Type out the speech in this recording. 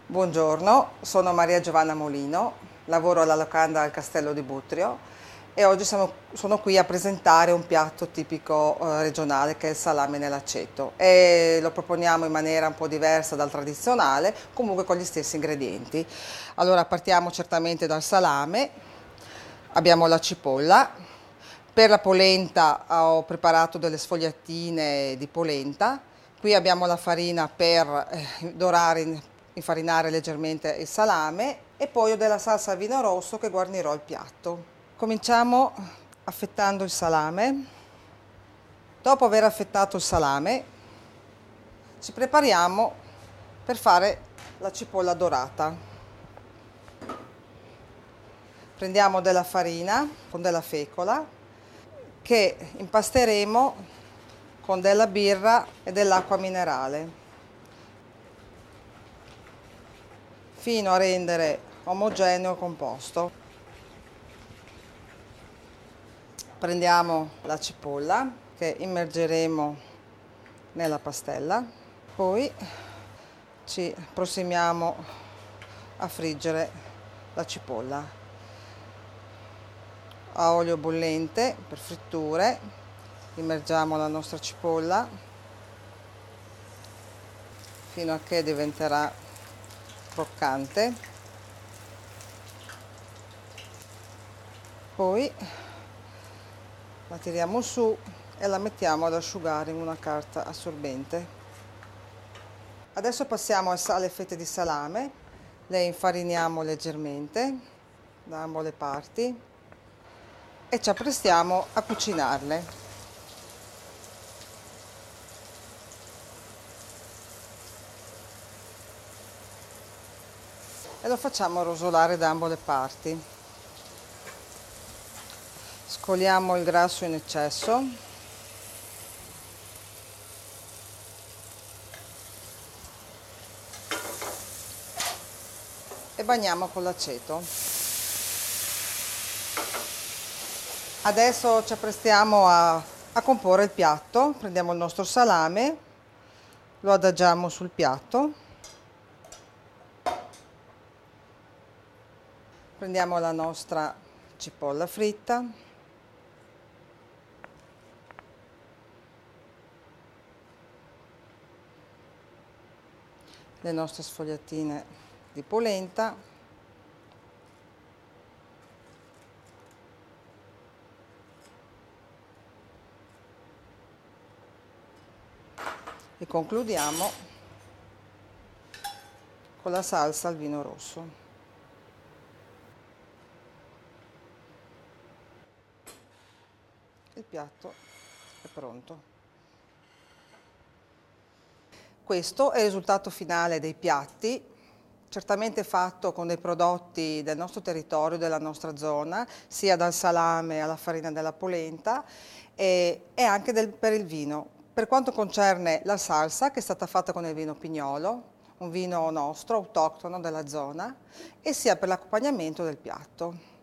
Buongiorno, sono Maria Giovanna Molino, lavoro alla locanda al Castello di Butrio e oggi sono qui a presentare un piatto tipico regionale che è il salame nell'aceto e lo proponiamo in maniera un po' diversa dal tradizionale, comunque con gli stessi ingredienti. Allora partiamo certamente dal salame, abbiamo la cipolla, per la polenta ho preparato delle sfogliatine di polenta. Qui abbiamo la farina per infarinare leggermente il salame e poi ho della salsa al vino rosso che guarnirò il piatto. Cominciamo affettando il salame. Dopo aver affettato il salame ci prepariamo per fare la cipolla dorata. Prendiamo della farina con della fecola che impasteremo con della birra e dell'acqua minerale fino a rendere omogeneo il composto. Prendiamo la cipolla che immergeremo nella pastella, poi ci prossimiamo a friggere la cipolla a olio bollente per fritture. Immergiamo la nostra cipolla fino a che diventerà croccante, poi la tiriamo su e la mettiamo ad asciugare in una carta assorbente. Adesso passiamo alle fette di salame, le infariniamo leggermente da ambo le parti e ci apprestiamo a cucinarle. E lo facciamo rosolare da ambo le parti. Scoliamo il grasso in eccesso e bagniamo con l'aceto. Adesso ci apprestiamo a comporre il piatto. Prendiamo il nostro salame, lo adagiamo sul piatto, prendiamo la nostra cipolla fritta, le nostre sfogliatine di polenta, e concludiamo con la salsa al vino rosso. Il piatto è pronto. Questo è il risultato finale dei piatti, certamente fatto con dei prodotti del nostro territorio, della nostra zona, sia dal salame alla farina della polenta e anche per il vino. Per quanto concerne la salsa, che è stata fatta con il vino Pignolo, un vino nostro, autoctono della zona, e sia per l'accompagnamento del piatto.